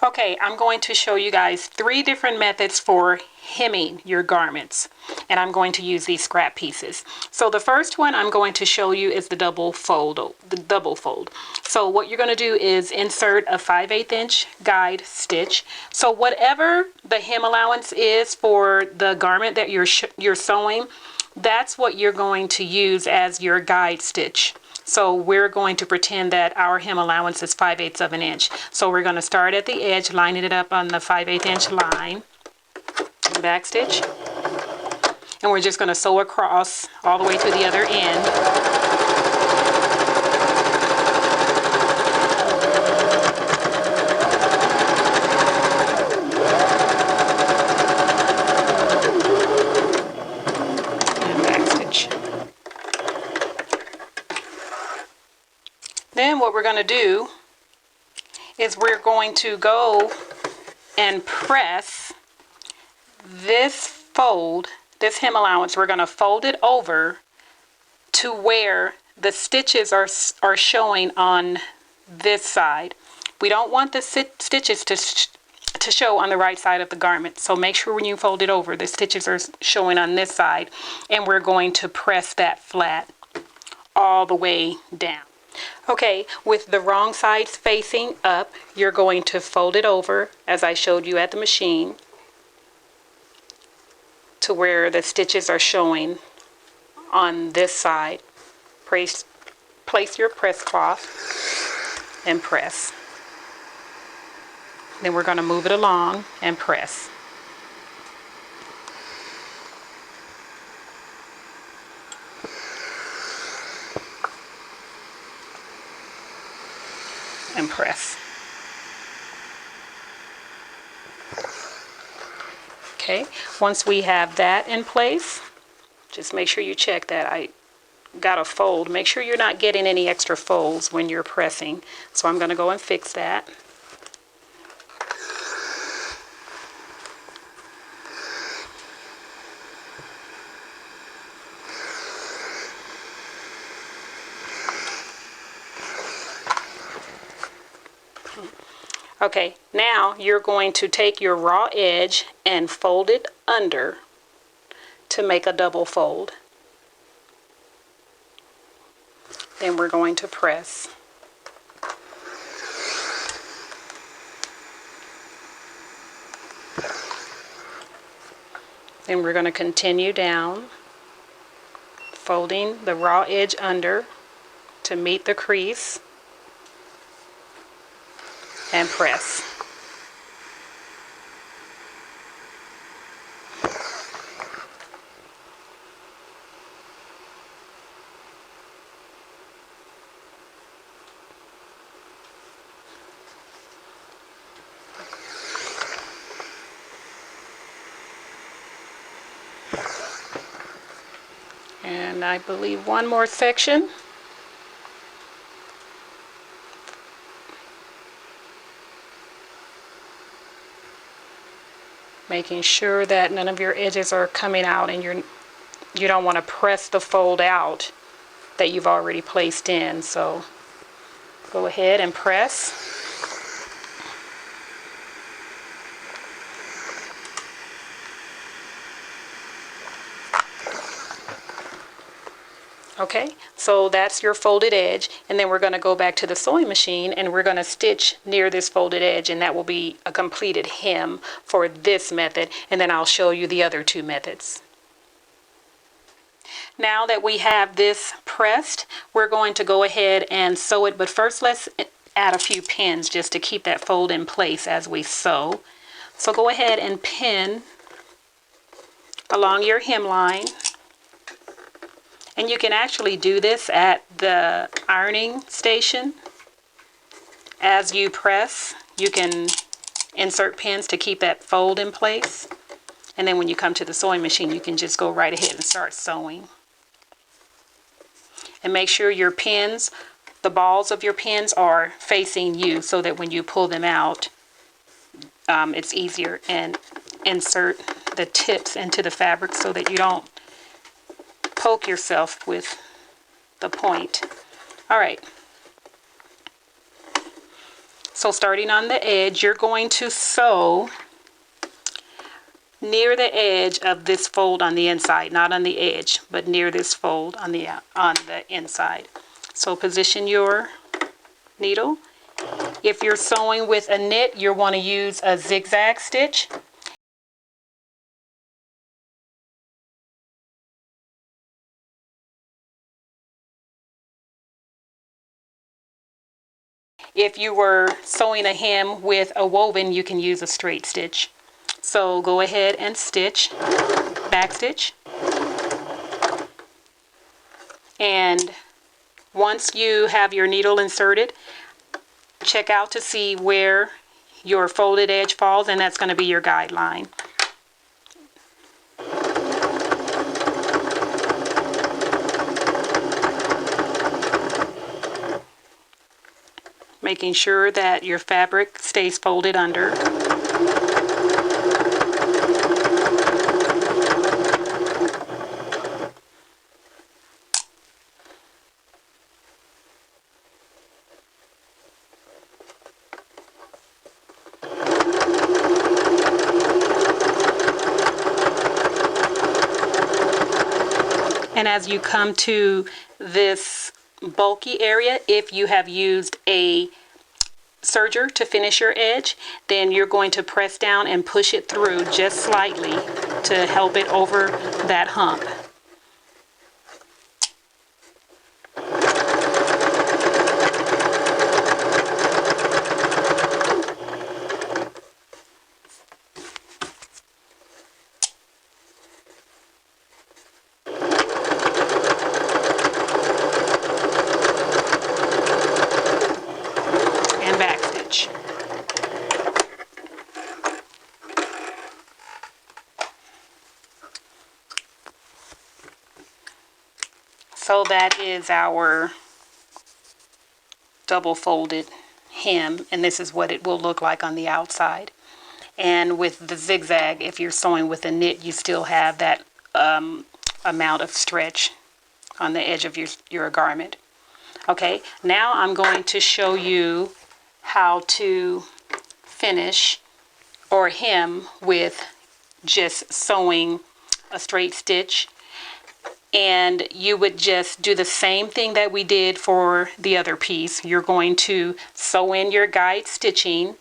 Okay, I'm going to show you guys 3 different methods for hemming your garments, and I'm going to use these scrap pieces. So the first one I'm going to show you is the double fold. So what you're going to do is insert a 5/8 inch guide stitch. So whatever the hem allowance is for the garment that you're sewing, that's what you're going to use as your guide stitch. So we're going to pretend that our hem allowance is 5/8 of an inch. So we're going to start at the edge, lining it up on the 5/8 inch line, back stitch, and we're just going to sew across all the way to the other end. And back stitch. Then what we're going to do is we're going to go and press this fold, this hem allowance. We're going to fold it over to where the stitches are showing on this side. We don't want the stitches to show on the right side of the garment. So make sure when you fold it over, the stitches are showing on this side, and we're going to press that flat all the way down. Okay, with the wrong side facing up, you're going to fold it over as I showed you at the machine to where the stitches are showing on this side. Place your press cloth and press. Then we're going to move it along and press. And press. Okay, once we have that in place, just make sure you check that I got a fold. Make sure you're not getting any extra folds when you're pressing. So I'm going to go and fix that. Okay, now you're going to take your raw edge and fold it under to make a double fold. Then we're going to press. Then we're going to continue down, folding the raw edge under to meet the crease. And press. And I believe one more section. Making sure that none of your edges are coming out, and you don't want to press the fold out that you've already placed in. So go ahead and press. Okay, so that's your folded edge, and then we're going to go back to the sewing machine and we're going to stitch near this folded edge, and that will be a completed hem for this method, and then I'll show you the other 2 methods. Now that we have this pressed, we're going to go ahead and sew it, but first let's add a few pins just to keep that fold in place as we sew. So go ahead and pin along your hemline. And you can actually do this at the ironing station. As you press, you can insert pins to keep that fold in place. And then when you come to the sewing machine, you can just go right ahead and start sewing. And make sure your pins, the balls of your pins are facing you so that when you pull them out, it's easier. And insert the tips into the fabric so that you don't poke yourself with the point. All right. So starting on the edge, you're going to sew near the edge of this fold on the inside, not on the edge, but near this fold on the inside. So position your needle. If you're sewing with a knit, you'll want to use a zigzag stitch. If you were sewing a hem with a woven, you can use a straight stitch. So go ahead and stitch, back stitch. And once you have your needle inserted, check out to see where your folded edge falls, and that's going to be your guideline. Making sure that your fabric stays folded under. And as you come to this bulky area, if you have used a serger to finish your edge, then you're going to press down and push it through just slightly to help it over that hump. So that is our double folded hem, and this is what it will look like on the outside. And with the zigzag, if you're sewing with a knit, you still have that amount of stretch on the edge of your garment. Okay, now I'm going to show you how to finish or hem with just sewing a straight stitch. And you would just do the same thing that we did for the other piece. You're going to sew in your guide stitching,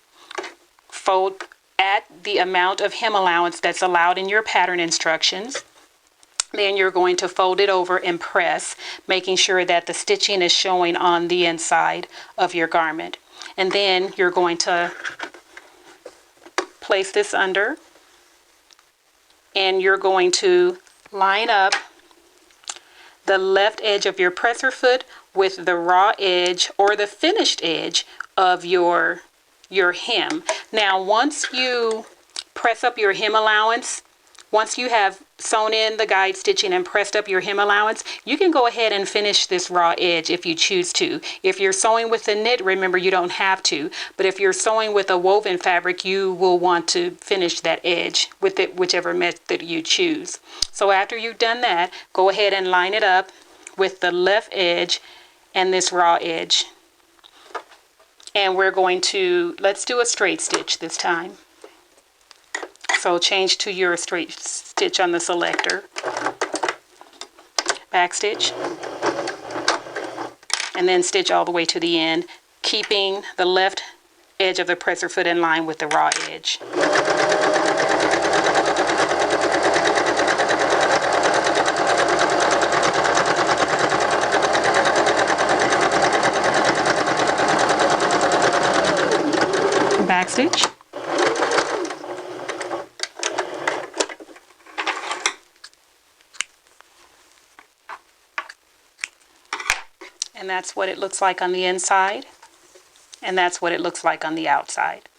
fold at the amount of hem allowance that's allowed in your pattern instructions. Then you're going to fold it over and press, making sure that the stitching is showing on the inside of your garment. And then you're going to place this under, and you're going to line up the left edge of your presser foot with the raw edge or the finished edge of your hem. Now once you press up your hem allowance, once you have sewn in the guide stitching and pressed up your hem allowance, you can go ahead and finish this raw edge if you choose to. If you're sewing with a knit, remember you don't have to, but if you're sewing with a woven fabric, you will want to finish that edge with it, whichever method you choose. So after you've done that, go ahead and line it up with the left edge and this raw edge. And we're going to, let's do a straight stitch this time. So change to your straight stitch on the selector, back stitch, and then stitch all the way to the end, keeping the left edge of the presser foot in line with the raw edge. Back stitch. And that's what it looks like on the inside, and that's what it looks like on the outside.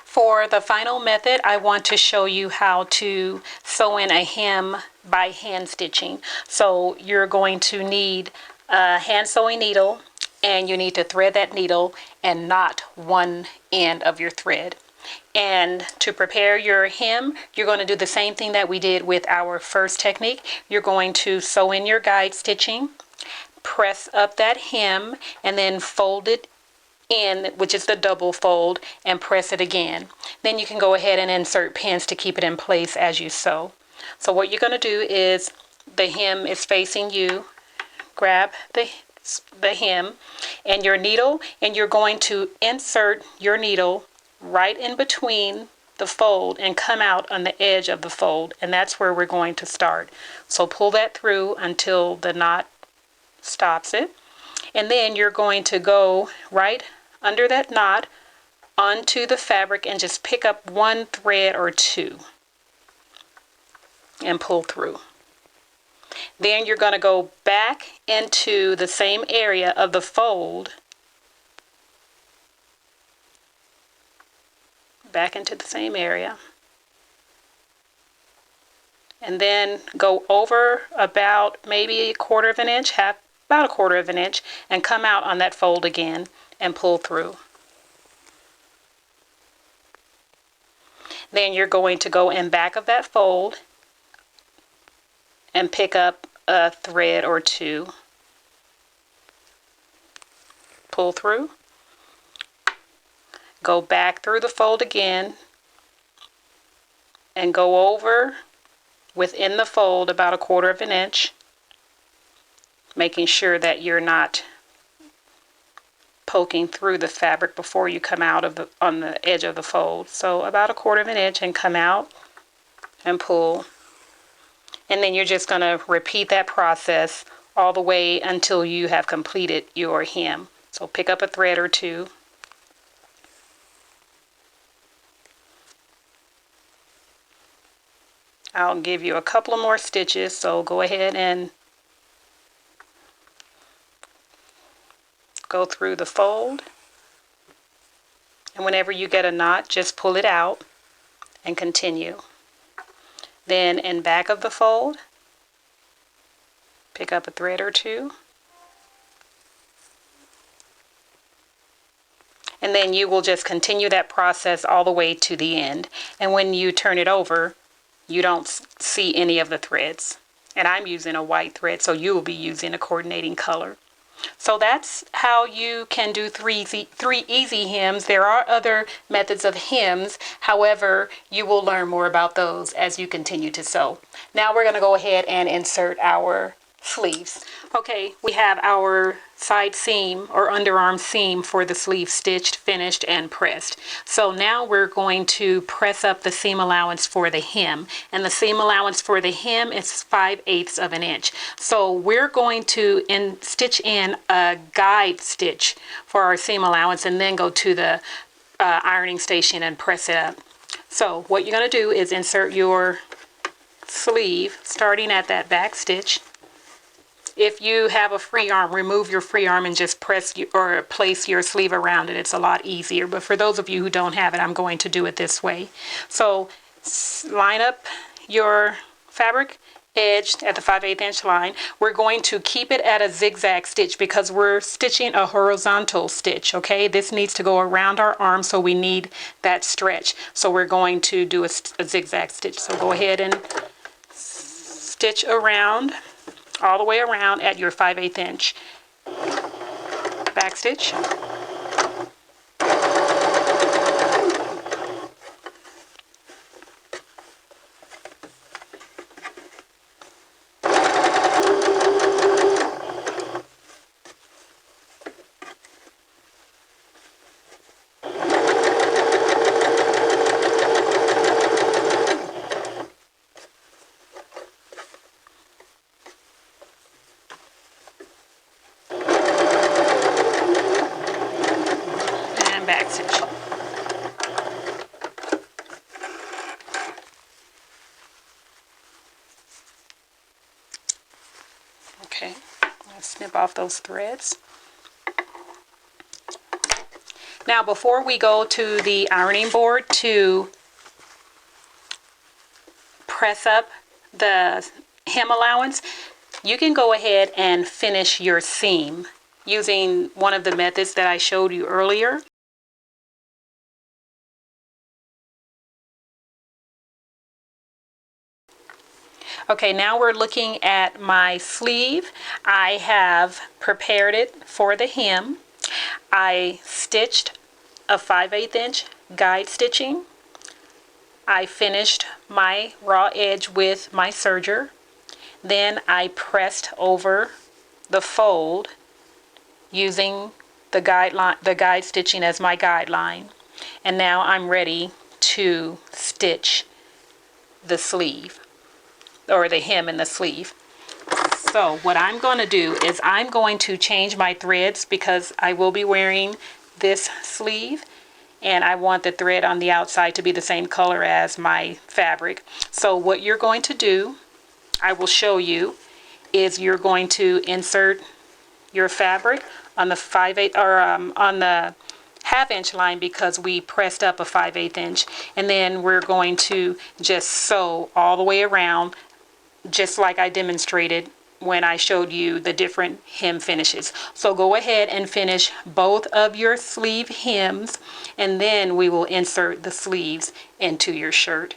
For the final method, I want to show you how to sew in a hem by hand stitching. So you're going to need a hand sewing needle, and you need to thread that needle and knot one end of your thread. And to prepare your hem, you're going to do the same thing that we did with our first technique. You're going to sew in your guide stitching, press up that hem, and then fold it in, which is the double fold, and press it again. Then you can go ahead and insert pins to keep it in place as you sew. So what you're going to do is, the hem is facing you, grab the hem and your needle, and you're going to insert your needle right in between the fold and come out on the edge of the fold, and that's where we're going to start. So pull that through until the knot stops it, and then you're going to go right under that knot onto the fabric and just pick up one thread or two and pull through. Then you're going to go back into the same area of the fold, back into the same area, and then go over about maybe a quarter of an inch, about a quarter of an inch, and come out on that fold again and pull through. Then you're going to go in back of that fold and pick up a thread or two, pull through, go back through the fold again, and go over within the fold about a quarter of an inch, making sure that you're not poking through the fabric before you come out of on the edge of the fold. So about a quarter of an inch, and come out and pull. And then you're just going to repeat that process all the way until you have completed your hem. So pick up a thread or two, I'll give you a couple of more stitches, so go ahead and go through the fold, and whenever you get a knot, just pull it out and continue. Then in back of the fold, pick up a thread or two, and then you will just continue that process all the way to the end. And when you turn it over, you don't see any of the threads. And I'm using a white thread, so you will be using a coordinating color. So that's how you can do three easy hems. There are other methods of hems. However, you will learn more about those as you continue to sew. Now we're going to go ahead and insert our sleeves. Okay, we have our side seam or underarm seam for the sleeve stitched, finished, and pressed. So now we're going to press up the seam allowance for the hem, and the seam allowance for the hem is 5/8 of an inch. So we're going to stitch in a guide stitch for our seam allowance, and then go to the ironing station and press it up. So what you're going to do is insert your sleeve starting at that back stitch. If you have a free arm, remove your free arm and just press or place your sleeve around it. It's a lot easier. But for those of you who don't have it, I'm going to do it this way. So line up your fabric edge at the 5/8 inch line. We're going to keep it at a zigzag stitch because we're stitching a horizontal stitch, okay? This needs to go around our arm, so we need that stretch. So we're going to do a zigzag stitch. So go ahead and stitch around, all the way around at your 5/8 inch back stitch. Okay, let's snip off those threads. Now before we go to the ironing board to press up the hem allowance, you can go ahead and finish your seam using one of the methods that I showed you earlier. Okay, now we're looking at my sleeve. I have prepared it for the hem. I stitched a 5/8 inch guide stitching. I finished my raw edge with my serger. Then I pressed over the fold using the guide stitching as my guideline. And now I'm ready to stitch the sleeve, or the hem in the sleeve. So what I'm going to do is I'm going to change my threads because I will be wearing this sleeve and I want the thread on the outside to be the same color as my fabric. So what you're going to do, I will show you, is you're going to insert your fabric on the 5/8 or on the 1/2 inch line because we pressed up a 5/8 inch, and then we're going to just sew all the way around just like I demonstrated when I showed you the different hem finishes. So go ahead and finish both of your sleeve hems, and then we will insert the sleeves into your shirt.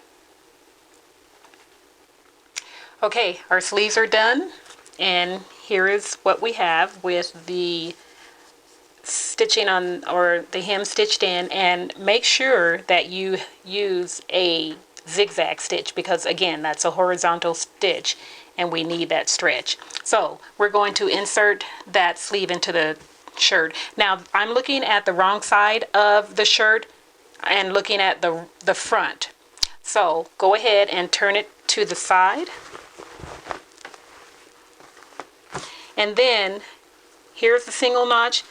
Okay, our sleeves are done, and here is what we have with the stitching on, or the hem stitched in. And make sure that you use a zigzag stitch because again, that's a horizontal stitch and we need that stretch. So we're going to insert that sleeve into the shirt. Now I'm looking at the wrong side of the shirt and looking at the front. So go ahead and turn it to the side. And then here's the single notch,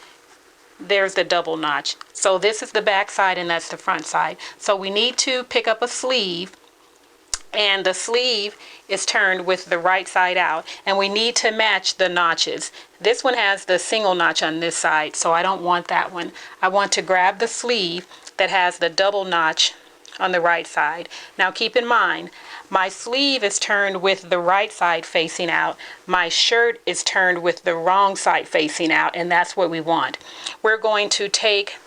there's the double notch. So this is the back side and that's the front side. So we need to pick up a sleeve, and the sleeve is turned with the right side out, and we need to match the notches. This one has the single notch on this side, so I don't want that one. I want to grab the sleeve that has the double notch on the right side. Now keep in mind, my sleeve is turned with the right side facing out. My shirt is turned with the wrong side facing out, and that's what we want. We're going to take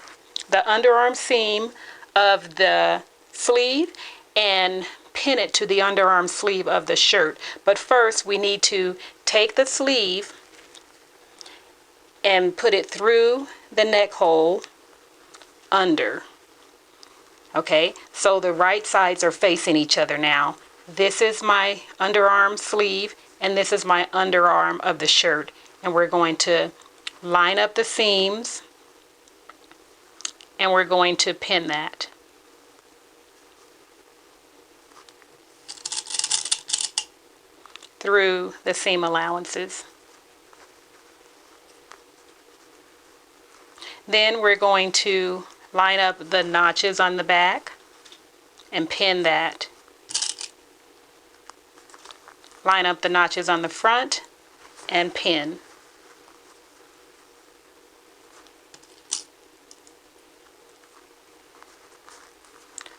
the underarm seam of the sleeve and pin it to the underarm sleeve of the shirt. But first we need to take the sleeve and put it through the neck hole under. Okay, so the right sides are facing each other now. This is my underarm sleeve and this is my underarm of the shirt, and we're going to line up the seams and we're going to pin that. Through the seam allowances. Then we're going to line up the notches on the back and pin that. Line up the notches on the front and pin.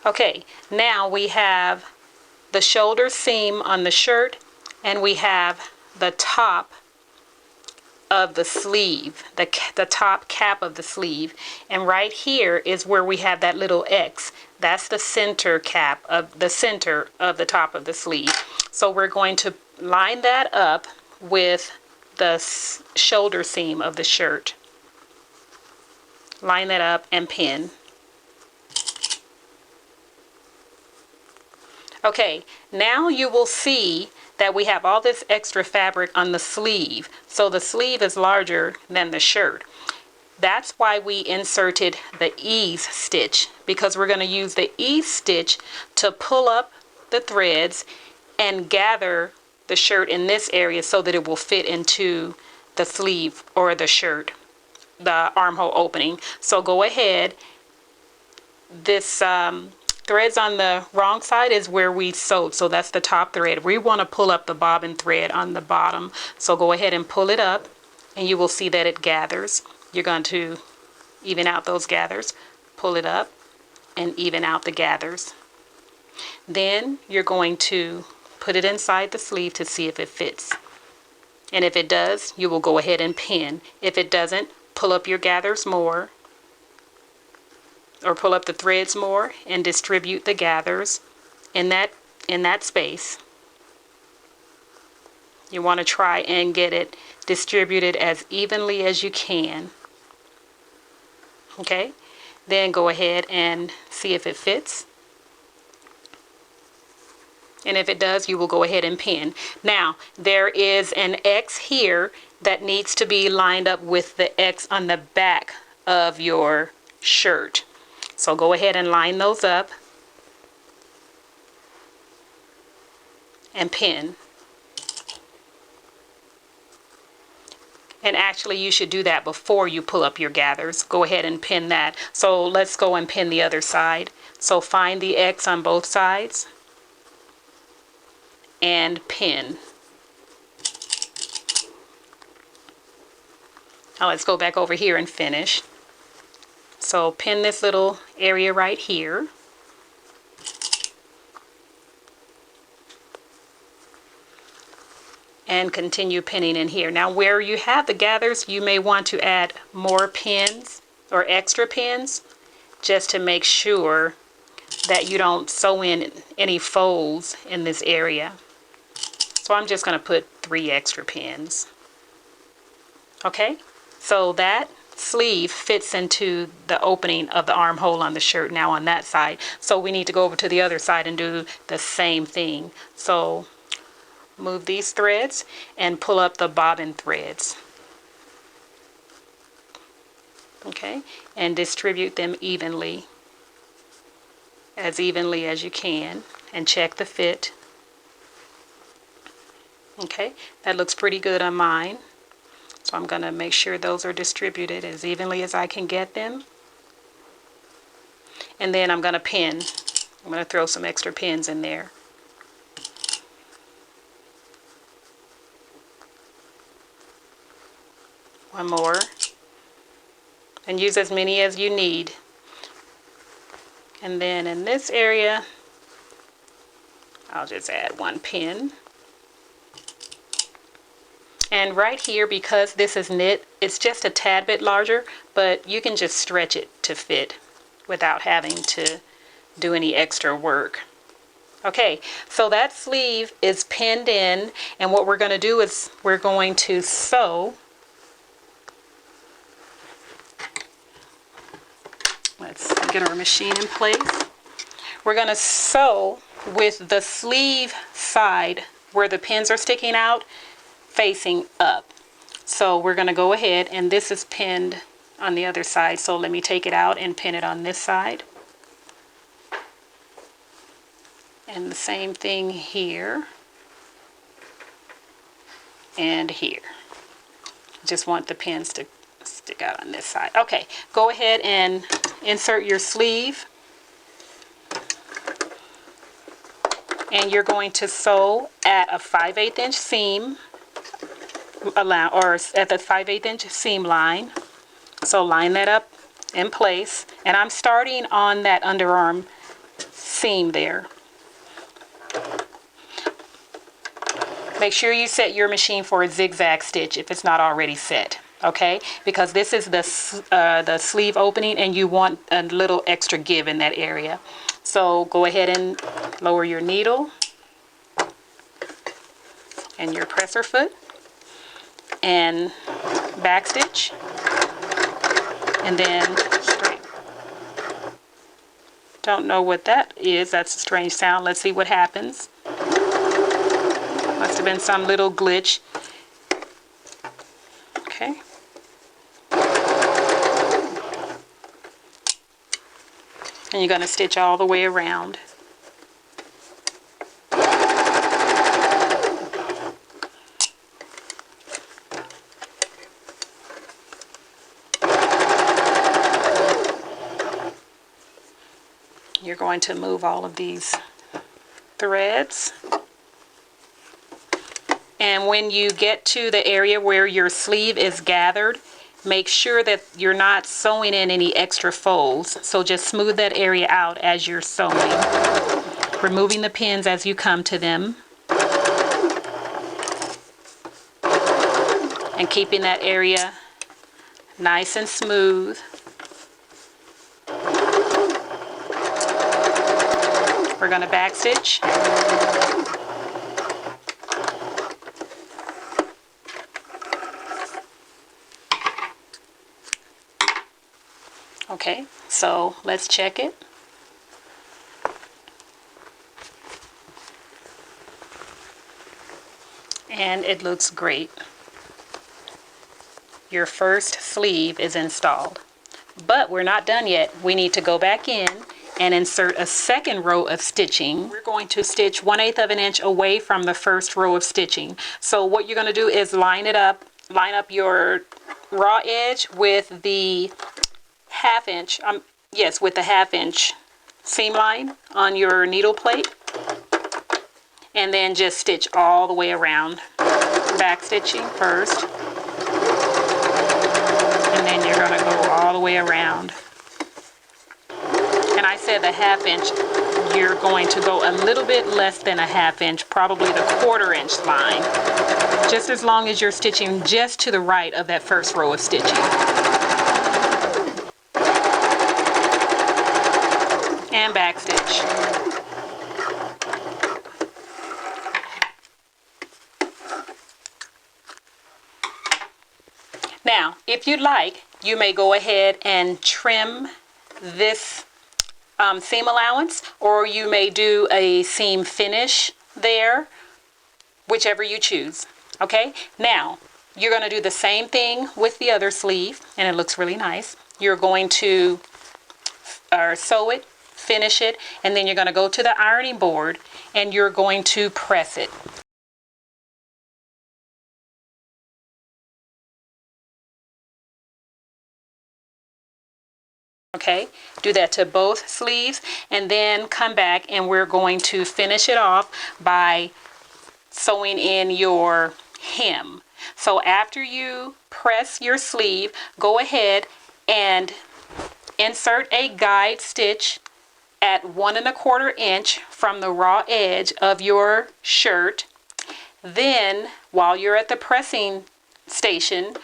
Okay, now we have the shoulder seam on the shirt, and we have the top of the sleeve, the top cap of the sleeve, and right here is where we have that little X. That's the center cap of the center of the top of the sleeve. So we're going to line that up with the shoulder seam of the shirt. Line that up and pin. Okay, now you will see that we have all this extra fabric on the sleeve. So the sleeve is larger than the shirt. That's why we inserted the ease stitch, because we're going to use the ease stitch to pull up the threads and gather the shirt in this area so that it will fit into the sleeve or the shirt, the armhole opening. So go ahead. This threads on the wrong side is where we sewed, so that's the top thread. We want to pull up the bobbin thread on the bottom, so go ahead and pull it up and you will see that it gathers. You're going to even out those gathers, pull it up and even out the gathers. Then you're going to put it inside the sleeve to see if it fits, and if it does, you will go ahead and pin. If it doesn't, pull up your gathers more, or pull up the threads more and distribute the gathers in that space. You want to try and get it distributed as evenly as you can. Okay, then go ahead and see if it fits. And if it does, you will go ahead and pin. Now, there is an X here that needs to be lined up with the X on the back of your shirt. So go ahead and line those up and pin. And actually, you should do that before you pull up your gathers. Go ahead and pin that. So let's go and pin the other side. So find the X on both sides and pin. Now let's go back over here and finish. So pin this little area right here. And continue pinning in here. Now where you have the gathers, you may want to add more pins or extra pins just to make sure that you don't sew in any folds in this area. So I'm just going to put 3 extra pins. Okay, so that sleeve fits into the opening of the armhole on the shirt now on that side. So we need to go over to the other side and do the same thing. So move these threads and pull up the bobbin threads. Okay, and distribute them evenly as you can, and check the fit. Okay, that looks pretty good on mine. So I'm going to make sure those are distributed as evenly as I can get them. And then I'm going to pin. I'm going to throw some extra pins in there. One more. And use as many as you need. And then in this area, I'll just add 1 pin. And right here, because this is knit, it's just a tad bit larger, but you can just stretch it to fit without having to do any extra work. Okay, so that sleeve is pinned in, and what we're going to do is we're going to sew. Let's get our machine in place. We're going to sew with the sleeve side where the pins are sticking out facing up. So we're going to go ahead, and this is pinned on the other side, so let me take it out and pin it on this side. And the same thing here and here. Just want the pins to stick out on this side. Okay, go ahead and insert your sleeve, and you're going to sew at a 5/8 inch seam, or at the 5/8 inch seam line. So line that up in place, and I'm starting on that underarm seam there. Make sure you set your machine for a zigzag stitch if it's not already set. Okay, because this is the sleeve opening, and you want a little extra give in that area. So go ahead and lower your needle and your presser foot and back stitch, and then straight. Don't know what that is. That's a strange sound. Let's see what happens. Must have been some little glitch. Okay. And you're going to stitch all the way around. You're going to move all of these threads. And when you get to the area where your sleeve is gathered, make sure that you're not sewing in any extra folds. So just smooth that area out as you're sewing, removing the pins as you come to them, and keeping that area nice and smooth. We're going to back stitch. Okay, so let's check it. And it looks great. Your first sleeve is installed. But we're not done yet. We need to go back in and insert a second row of stitching. We're going to stitch 1/8 of an inch away from the first row of stitching. So what you're going to do is line up your raw edge with the 1/2 inch, with the 1/2 inch seam line on your needle plate. And then just stitch all the way around. Back stitching first. And then you're going to go all the way around. And I said the 1/2 inch, you're going to go a little bit less than a 1/2 inch, probably the 1/4 inch line. Just as long as you're stitching just to the right of that first row of stitching. And back stitch. Now, if you'd like, you may go ahead and trim this seam allowance, or you may do a seam finish there, whichever you choose. Okay, now you're going to do the same thing with the other sleeve, and it looks really nice. You're going to sew it, finish it, and then you're going to go to the ironing board and you're going to press it. Okay, do that to both sleeves, and then come back and we're going to finish it off by sewing in your hem. So after you press your sleeve, go ahead and insert a guide stitch at 1 1/4 inch from the raw edge of your shirt. Then while you're at the pressing station,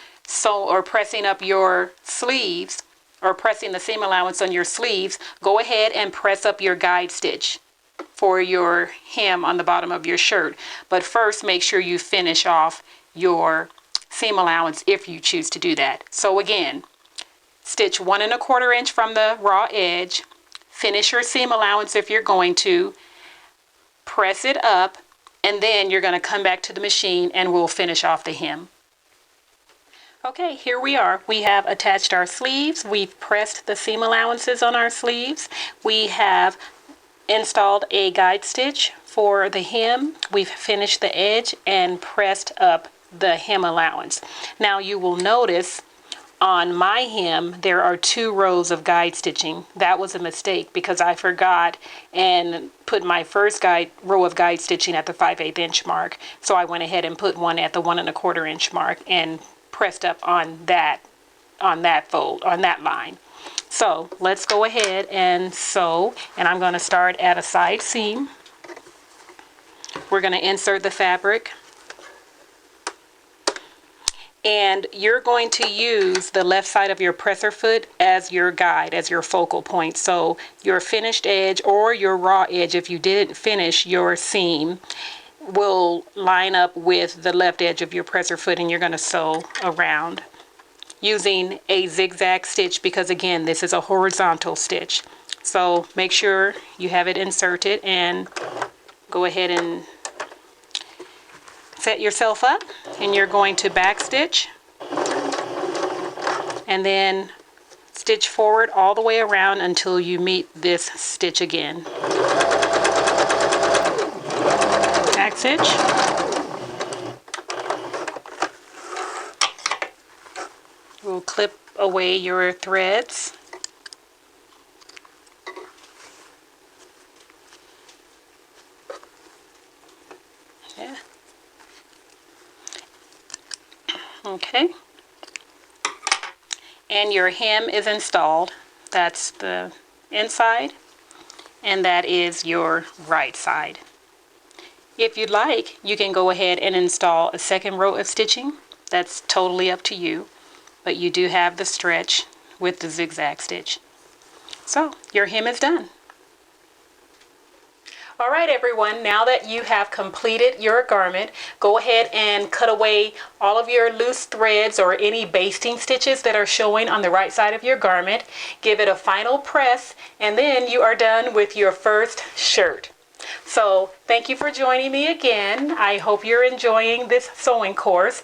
or pressing up your sleeves, or pressing the seam allowance on your sleeves, go ahead and press up your guide stitch for your hem on the bottom of your shirt. But first, make sure you finish off your seam allowance if you choose to do that. So again, stitch 1 1/4 inch from the raw edge, finish your seam allowance if you're going to, press it up, and then you're going to come back to the machine and we'll finish off the hem. Okay, here we are. We have attached our sleeves. We've pressed the seam allowances on our sleeves. We have installed a guide stitch for the hem. We've finished the edge and pressed up the hem allowance. Now you will notice on my hem there are 2 rows of guide stitching. That was a mistake because I forgot and put my first row of guide stitching at the 5/8 inch mark. So I went ahead and put one at the 1 1/4 inch mark and pressed up on that line. So let's go ahead and sew, and I'm going to start at a side seam. We're going to insert the fabric, and you're going to use the left side of your presser foot as your guide, as your focal point. So your finished edge or your raw edge, if you didn't finish your seam, will line up with the left edge of your presser foot, and you're going to sew around using a zigzag stitch because again this is a horizontal stitch. So make sure you have it inserted and go ahead and set yourself up, and you're going to back stitch and then stitch forward all the way around until you meet this stitch again. Back stitch. We'll clip away your threads. Yeah. Okay. And your hem is installed. That's the inside, and that is your right side. If you'd like, you can go ahead and install a second row of stitching. That's totally up to you, but you do have the stretch with the zigzag stitch. So your hem is done. All right, everyone, now that you have completed your garment, go ahead and cut away all of your loose threads or any basting stitches that are showing on the right side of your garment. Give it a final press, and then you are done with your first shirt. So thank you for joining me again. I hope you're enjoying this sewing course,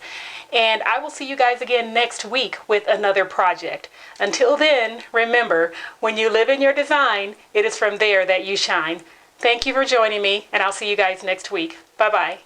and I will see you guys again next week with another project. Until then, remember, when you live in your design, it is from there that you shine. Thank you for joining me, and I'll see you guys next week. Bye-bye.